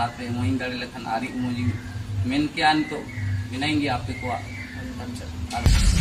साथ में इमोइंग दाड़े लेखन आरी इमोजी मेन के आन तो बिनाएंगे आपके को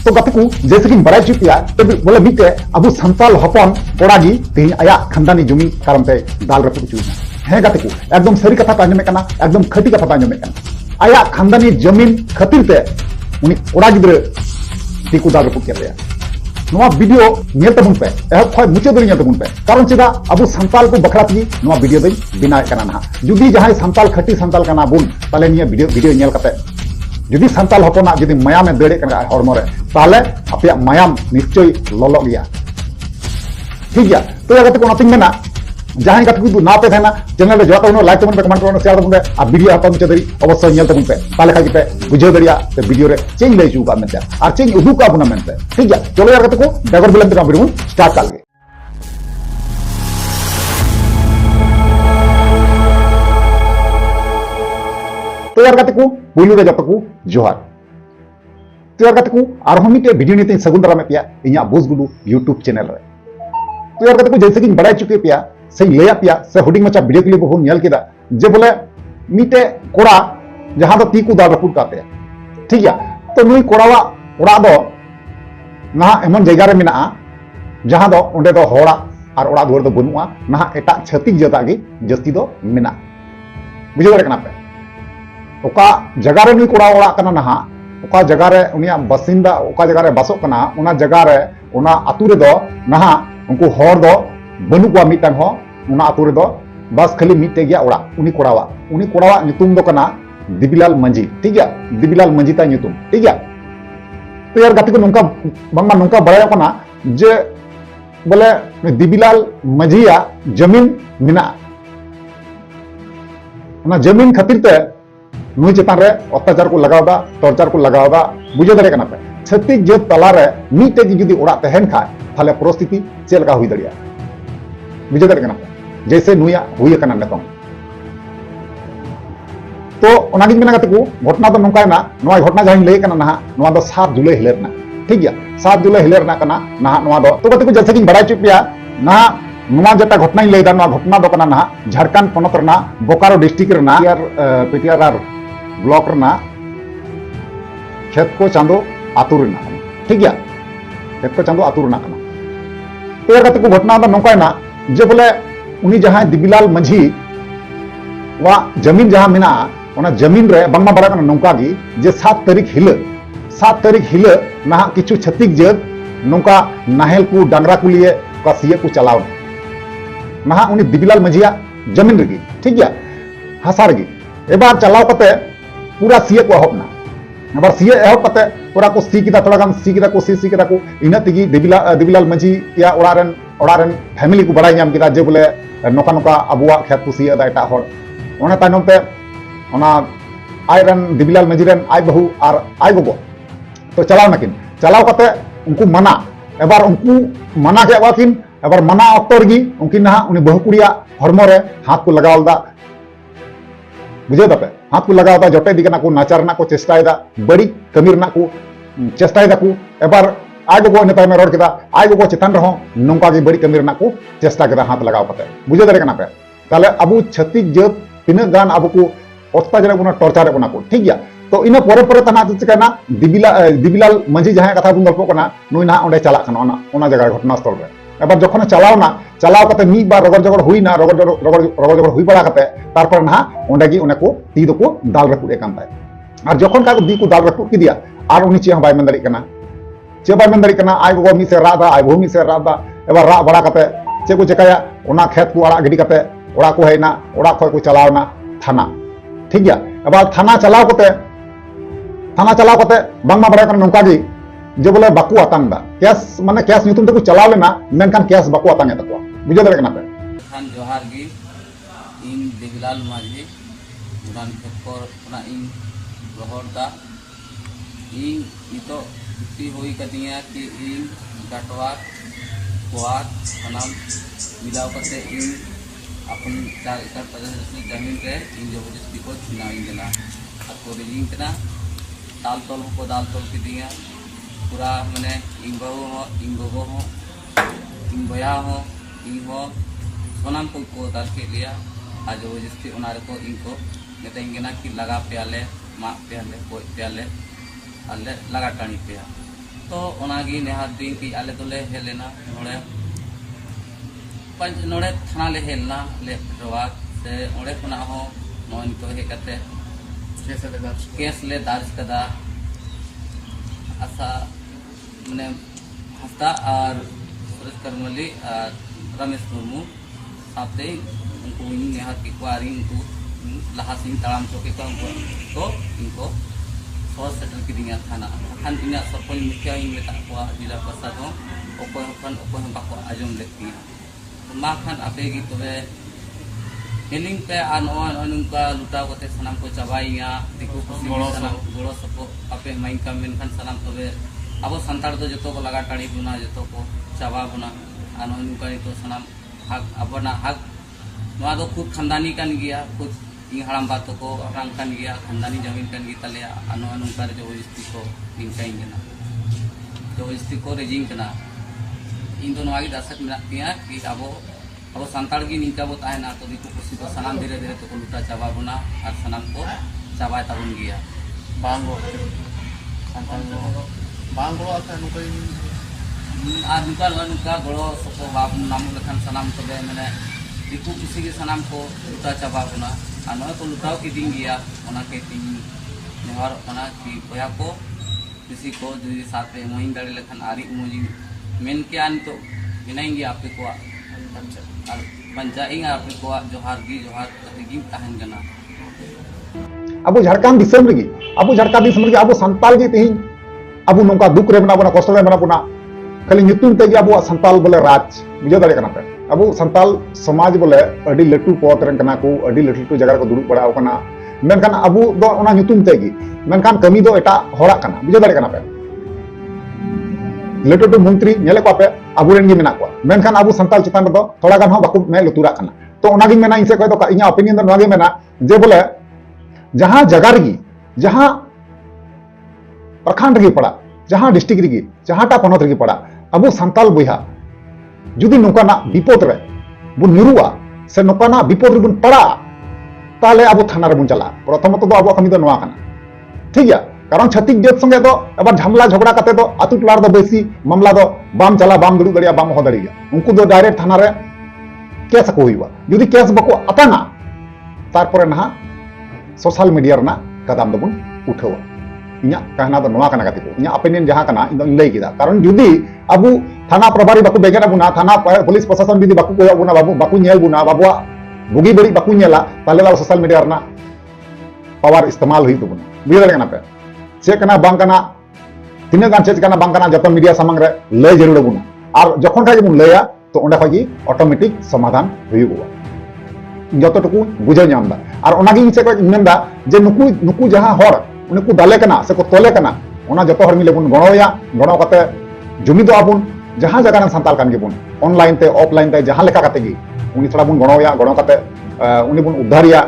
तो गति को जैसे कि बड़ा चुकिया तो बोले मिटे अब संताल हपन कोड़ागी तेज आया खानदानी जमी कारण ते दाल रपुट चुना है गति को एकदम सरी कथा ताजमे कना एकदम खटी कथा ताजमे कना आया खानदानी जमीन खातिर ते उनी कोड़ा गिद्रे तीकू दाल रपुट केया नवा वीडियो नेल तबुन पे एहब खय मुचे दरी नेल तबुन पे कारण चेदा अब संताल को बखरा ती नवा वीडियो दई बिना कना ना जुदी जहां संताल खटी संताल कना बुन ताले निया वीडियो नेल कते जुदी संताल हपना जुदी मायाम दड़े हरमरे ताले अपने मायाम निश्चय ललो गया ठीक गया तो यार को नथिंग मेना जहां कत को ना पे थाना चैनल जो तो लाइक तबन पे कमेंट करनो शेयर तबन पे आ वीडियो हपन चदरी अवश्य नेल तबन पे ताले खागी पे बुझे दरिया ते वीडियो रे चेंज ले चुका मेनते और चेंज उदुका बुना मेनते ठीक गया चलो यार को बेगर बिलन ते वीडियो स्टार्ट कर ले तो यार को पुलू रे जत को जोहार तो यार को आरहम मिटे वीडियो नीते सगुन दारा में पिया इया बुज गुडू यूट्यूब चैनल रे तो यार को जैसे कि बड़ा चुके पिया से लैया पिया से हुडिंग मचा वीडियो क्लिप बहन नेल केदा जे बोले मिटे कोड़ा जहां दो ती को दाल रपुट काते ठीक गया तो नुई कोड़ावा ओड़ा दो ना एमन जगह रे मेना जहां दो ओंडे दो होड़ा और ओड़ा दुआर दो बनुआ ना एटा छतिक जता गे जस्ती दो मेना बुझे दारे कना पे ओका जगह रे नुई कोड़ा ओड़ा कना ना ओका जगह रे उनिया बसिंदा ओका जगह रे बसोक कना उना जगह रे उना आतु रे दो ना उनको हर दो बनु को मिटन हो उना आतु रे दो बस खाली मिटे गया ओड़ा उनी कोड़ावा नितुम दो कना दिबिलाल मंजी ठीक गया दिबिलाल मंजी ता नितुम ठीक गया तो यार गति को नोंका बंगमा नोंका बड़ा कना जे बोले दिबिलाल मंजिया जमीन मिना उना जमीन खातिर ते नुई चेतान रे अत्याचार को लगावदा टॉर्चर को लगावदा बुझे दारे कना पे छत्तीस जत तला रे मीटे जुदी ओड़ा तहन खाय थाले परिस्थिति चेल का हुई दड़िया बुझे दारे कना पे जैसे नुया हुई कना नतों तो ओनागिन मेना गति को घटना तो नोंका ना नोआ घटना जहां लay कना ना नोआ दो 7 जुलाई हिलेरना ठीक गया 7 जुलाई हिलेरना कना ना नोआ दो तो गति को जैसे कि बड़ा चुपिया ना नोआ जटा घटना लay दा नोआ घटना दो कना ना झारखंड पोनत रना बोकारो डिस्ट्रिक्ट रना यार पीटीआर ब्लॉक रना खेत को चांदो आतु रना ठीक गया खेत को चांदो आतु रना तो यार गति को घटना दो नोंका ना जे बोले उनी जहां दिबिलाल मंझी वा जमीन जहां मेना ओना जमीन रे बंगमा बड़ा कना नोंका गी जे 7 तारीख हिले ना किछु छत्तीस जत नोंका नाहेल को डांगरा को लिए का सीए को चलाव ना उनी दिबिलाल मंझिया जमीन रगी ठीक गया हसा रगी एबार चलाव कते पूरा सीए को एहबना एबार सीए एहब कते पूरा को सी किदा थोड़ा गान सी किदा को सी किदा को इना तिगी दिबिलाल मंझी या ओड़ारेन फैमिली को बड़ा नाम किदा जे बोले नोका नोका अबुआ खेत को सीए दा एटा हर ओना तायनम ते ओना आयरन दिबिलाल मंझी रेन आय बहु और आय गोगो तो चलाव नाकिन चलाव कते उनको मना एबार उनको मना के वाकिन एबार मना अक्तर गी उनकिन ना उनी बहु कुड़िया हरमो रे हाथ को लगावलदा बुझे दापे हाथ को लगावदा जटे दिगना को नाचार ना को चेष्टायदा बड़ी कमी रना को चेष्टायदा को एबार आय गोगो नेता में रोड केदा आय गोगो चेतन रहो नोंका गी बड़ी कमी रना को चेष्टा केदा हाथ लगाव कते बुझे दारे कना पे ताले अबु छत्तीस जत तीन गान अब को अत्याचार बना टॉर्चर बना को ठीक गया तो इन परे परे तना चिकाना दिबिलाल मंझी जहां कथा बुन गल्प कना नुई ना ओंडे चला खाना ओना जगह घटनास्थल रे एबार जखन चलाव कते मी बार रगड़ जगड़ हुई ना रगड़ जगड़ हुई बड़ा कते तारपर ना ओंडे गी ओने को ती दो को दाल रकुड़ एकान ताय और जखन का दी को दाल रकुड़ किदिया और उनी चे बाय मेन दाड़ी कना चे बाय मेन दाड़ी कना आय गो मी से रादा आय भूमि से रादा एबार रा बड़ा कते चे को चकाया ओना खेत को आड़ा गिडी कते ओड़ा को हेना ओड़ा खय को चलावना थाना ठीक गया एबार थाना चलाव कते बांगमा बड़ा कना नोंका गी जे बोले बाकू आतांग दा केस माने केस नितुम तको चलाव लेना मेनखान केस बाकू आतांग तको बुझे दारे कना पे खान जोहार गी इन दिबिलाल मंझी उड़ान खेत पर ना इन रोहर दा इन नितो ती होई कदिया कि इन गटवा कोआर सनाम मिलाव करते इन अपन 4 एकड़ 50 जमीन रे इन जबरदस्ती को चुनावी देना आपको रिलिंग करना दाल तोल को दाल तोल की दिया पूरा मैंने इन बहु हो इन गोगो हो इन भया हो इन हो सोनाम को दाल के लिया और जबरदस्ती को इनको मेताइन कना कि लगा पेले माग पेले गज पेले आले लगा टाणी पे तो ओनागी नेहार दिन कि आले दोले हेलेना नोड़े पंच नोड़े थाना ले हेलना ले रवाक से ओड़े खुना हो नोन तो हे कते केस ले दर्ज कदा आशा माने हस्ता और सुरेश करमली और रमेश मुर्मू साथे उनको नेहार की कुआरी उनको लहा सिंह तड़ाम चौके का तो इनको सौ सेटल की थाना खान इन सरपंच मुखिया मेता जिला प्रशाद हो बाको आजम लेती मा खान आपे की तबे हेलिंग पे आ नुका लुटाव कते सनाम को चाबाइया दिकु सनाम गोड़ो सपो आपे माइन का मेन खान सनाम तबे अब संताड़ तो जतो को लगा टाड़ी बुना जतो को चाबा बुना आ नुका तो सनाम हक अपना हक नवा दो खुद खानदानी कान गया खुद इन हड़ाम बातों को रंग कान गया खानदानी जमीन कान गई तले अनुका जबरदस्ती को निकाई जबरदस्ती को रेजिंग कना इन दोनों आगे दशक में कि अब अब सानताड़ की निका बो ताहेना तो दिकु कुछ तो सनाम धीरे धीरे तो लुटा चाबा बुना और सनाम को चाबा ताबुन गया बांगो बांगो आता नुका आ नुका गड़ो सको बाब नाम लखन सनाम तबे मैंने दिकु किसी के सनाम को लुटा चाबा बुना और को लुटाव की दिन गया के तीन नेहर कि बया को किसी को जो साथ में मोहिन दाड़ी लखन आरी मोजी मेन के आन तो बिनाएंगे आपके को पंचायत आपके को जोहार गी तहन गना अब झारखंड दिसम रगी अब झारखंड दिसम रगी अब संताल गी तेही अब नोका दुख रे बना कष्ट रे बना खाली ᱧᱩᱛᱩᱢ ᱛᱮᱜᱮ ᱟᱵᱚᱣᱟᱜ ᱥᱟᱱᱛᱟᱞ ᱵᱚᱞᱮ ᱨᱟᱡᱽ ᱵᱩᱡᱷᱟᱹᱣ ᱫᱟᱲᱮᱭᱟᱜ ᱠᱟᱱᱟ ᱯᱮ ᱟᱵᱚ ᱥᱟᱱᱛᱟᱞ ᱥᱚᱢᱟᱡᱽ ᱵᱚᱞᱮ ᱟᱹᱰᱤ ᱞᱟᱹᱴᱩ ᱯᱚᱫ ᱨᱮᱱ ᱠᱟᱱᱟ ᱠᱚ ᱟᱹᱰᱤ ᱞᱟᱹᱴᱩ ᱡᱟᱭᱜᱟ ᱨᱮᱠᱚ ᱫᱩᱲᱩᱵ ᱵᱟᱲᱟᱣ ᱠᱟᱱᱟ ᱢᱮᱱᱠᱷᱟᱱ ᱟᱵᱚ ᱫᱚ ᱚᱱᱟ ᱧᱩᱛᱩᱢ ᱛᱮᱜᱮ ᱢᱮᱱᱠᱷᱟन ᱠᱟᱹᱢᱤ ᱫᱚ ᱮᱴᱟᱜ ᱦᱚᱲᱟᱜ ᱠᱟᱱᱟ ᱵᱩᱡᱷᱟᱹᱣ ᱫᱟᱲᱮᱭᱟᱜ ᱠᱟᱱᱟ ᱯᱮ ᱞᱟᱹᱴᱩ ᱢᱚᱱᱛᱨᱤ ᱧᱮᱞᱮᱫ ᱠᱚᱣᱟ ᱯᱮ ᱟᱵᱚᱨᱮᱱ ᱜᱮ ᱢᱮᱱᱟᱜ ᱠᱚᱣᱟ ᱢᱮᱱᱠᱷᱟन ᱟᱵᱚ ᱥᱟᱱᱛᱟᱞ ᱪᱮᱛᱟᱱ ᱨᱮᱫᱚ ᱛᱷᱚᱲᱟ ᱜᱟᱱ ᱦᱚᱸ ᱵᱟᱠᱚ ᱢᱮᱫ ᱞᱩᱛᱩᱨᱟᱜ ᱠᱟᱱᱟ ᱛᱚ ᱚᱱᱟᱜᱤᱧ ᱢᱮᱱᱟ ᱤᱧ ᱥᱮᱫ ᱠᱷᱚᱱ ᱫᱚ ᱤᱧᱟᱹᱜ ᱚᱯᱤᱱᱤᱭᱚᱱ ᱫᱚ ᱱᱚᱣᱟ ᱜᱮ ᱢᱮᱱᱟ ᱡᱮ ᱵᱚᱞᱮ ᱡᱟᱦᱟᱸ ᱡᱟᱭᱜᱟ ᱨᱮᱜᱮ ᱡᱟᱦᱟᱸ प्रखंड रही पड़ा जहां डिस्ट्रिक्ट रही जहांटा पनत रही पड़ा अब सानताल बया जुदी नौकाना विपद रे बुन नुरुआ से नौकाना विपद रे बुन पड़ा ताले अब थाना रे बुन चला प्रथमत तो अब कमी दो नवा काना ठीक है कारण छत्तीक जात संगे दो एबार झमला झगड़ा काते दो आतु टोला दो बेसी मामला दो बाम चला बाम दुड़ू दड़िया बाम हो दड़िया उनको दो डायरेक्ट थाना रे केस को हुआ जुदी केस बको अताना तारपरे ना सोशल मीडिया रना कदम दो बुन उठावा इन्या कहना तो नवा कना गति को इन्या ओपिनियन जहां कना इन लई किदा कारण जुदी अबु थाना प्रभारी बाकु बेगेना बुना थाना पुलिस प्रशासन जुदी बाकु कोया बुना बाबू बाकु नेल बुना बाबुआ बुगी बड़ी बाकु नेला ताले ला सोशल मीडिया रना पावर इस्तेमाल हुई तो बुना बुझे दाड़े कना पे से कना बांग कना तिना गान चेज कना बांग कना जतो मीडिया सामंग रे लय जरूर बुना और जखन का बुन लया तो ओंडे खगी ऑटोमेटिक समाधान हुईगुआ जतो टुकु बुझे नामदा और ओनागी से को मेनदा जे नुकु जहां हर उनको दाले कना से को तोले कना ओना जतो हर मिले बुन गणोया गणो कते जुमी दो आबुन जहां जगह ना संताल कान गेबुन ऑनलाइन ते ऑफलाइन ते जहां लेका कते गी उनी थोड़ा बुन गणोया गणो कते उनी बुन उद्धारिया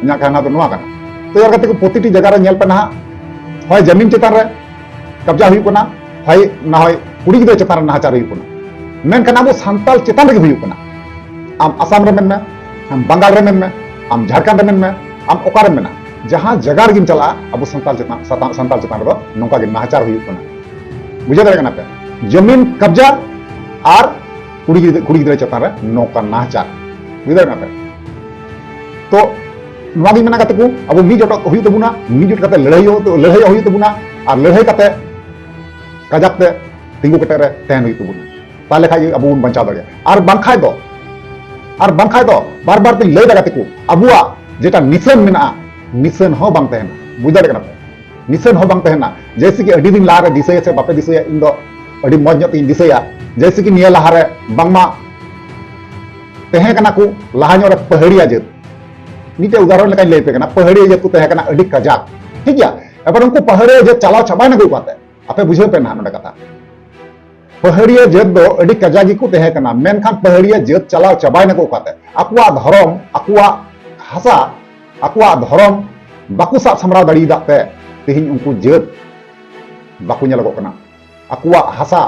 इना कहना तो नवा कना तो यार कते को प्रतिटी जगह रे नेल पे ना होय जमीन चेतान रे कब्जा हुई कोना होय ना होय कुड़ी गिदे चेतान रे नाचार हुई कोना मेन कना बो संताल चेतान रे हुई कोना आम आसाम रे मेन में आम बंगाल रे मेन में आम झारखंड रे मेन में आम ओकार रे मेना जहां जगह गिन चला अब संताल चेतान रो नौका गिन नाचार हुई कोना बुझे दाड़े कना पे जमीन कब्जा और कुड़ी गिदरे चेतान रे नौका नाचार बुझे दाड़े कना पे तो नवा गिन मेना कते को अब मी जट हुई तबुना मी जट कते लड़ाई हुई तबुना और लड़ाई कते कजाक ते तिंगु कटे रे तहन हुई तबुना ताले खाई अब बन बचाव दाड़े और बांखाय दो बार बार तिन लई दा कते को अबुआ जेटा निशन मेना मिशन हो बांग तहना बुझ दाड़े कना पे मिशन हो बांग तहना जैसे कि अडी दिन लारे दिसय से बापे दिसय इन दो अडी मौज ᱧᱚᱜ ᱛᱤᱧ दिसया जैसे कि निया लहारे बांगमा तहे कना को लहा ᱧᱚᱜ रे पहाड़िया जात नीते उदाहरण लेका लई पे कना पहाड़िया जात को तहे कना अडी कजाक ठीक गया एबार उनको पहाड़िया जात चलाव छबाय नगु काते आपे बुझे पे ना नडे कथा पहाड़िया जात दो अडी कजागी को तहे कना मेनखान पहाड़िया जात चलाव छबाय नगु काते आकुआ धर्म आकुआ हासा आकुआ धर्म बाकु साब सामराव दाड़ी दाते तेहिं उनको जात बाकु नेलगो कना आकुआ हासा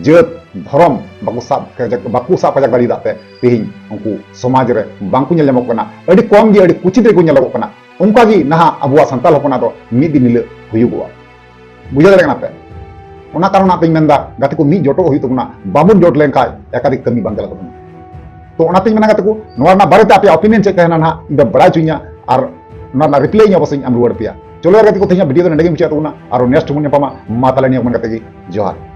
जात धर्म बाकू साब कजाक दाड़ी दाते तेहिं उनको समाज रे बांकु नेल ᱧᱟᱢᱚᱜ ᱠᱟᱱᱟ ᱟᱹᱰᱤ ᱠᱚᱢ ᱜᱮ ᱟᱹᱰᱤ ᱠᱩᱪᱤᱛ ᱨᱮᱠᱚ ᱧᱮᱞᱚᱜ ᱠᱟᱱᱟ ᱚᱱᱠᱟ ᱜᱮ ᱱᱟᱦᱟᱜ ᱟᱵᱚᱣᱟᱜ ᱥᱟᱱᱛᱟᱲ ᱦᱚᱯᱚᱱᱟᱜ ᱫᱚ ᱢᱤᱫ ᱫᱤᱱ ᱦᱤᱞᱳᱜ ᱦᱩᱭᱩᱜᱚᱜᱼᱟ ᱵᱩᱡᱷᱟᱹᱣ ᱫᱟᱲᱮᱭᱟᱜ ᱠᱟᱱᱟ ᱯᱮ ᱚᱱᱟ ᱠᱟᱨᱚᱱ ᱛᱮᱧ ᱢᱮᱱᱫᱟ ᱜᱟᱛᱮ ᱠᱚ ᱢᱤᱫ ᱡᱚᱴᱚᱜ ᱦᱩᱭᱩᱜ ᱛᱟᱵᱚᱱᱟ ᱵᱟᱵᱚᱱ ᱡᱚᱴ ᱞᱮᱱᱠᱷᱟᱡ ᱮᱠᱟধিक ᱠᱟᱹᱢᱤ ᱵᱟᱝ ᱪᱟᱞᱟᱜ ᱛᱟᱵᱚᱱᱟ तोᱚᱱᱟᱛᱮᱧ ᱢᱮᱱᱟ ᱜᱟᱛᱮ ᱠᱚ ᱱᱚᱣᱟ ᱨᱮᱱᱟᱜ ᱵᱟᱨᱮᱛᱮ ᱟᱯᱮ ᱚᱯᱤनिᱭन ᱪᱮᱫ ᱛᱟᱦᱮᱱᱟ ᱱᱟᱦᱟᱜ ᱤᱧ ᱫᱚ ᱵᱟᱲᱟᱭ ᱦᱚᱪᱚᱧᱟ ᱟᱨ ᱚᱱᱟ ᱨᱮᱱᱟᱜ ᱨᱤᱯᱞᱟᱭ ᱤᱧ ᱚᱵᱚᱥᱥᱳᱭ ᱮᱢ ᱨᱩᱣᱟᱹᱲ ᱯᱮᱭᱟ चलो यार गति को तेज वीडियो तो नडेगी मुझे तो ना और नेक्स्ट मुझे पामा माता लेनी अपन गति की जोहार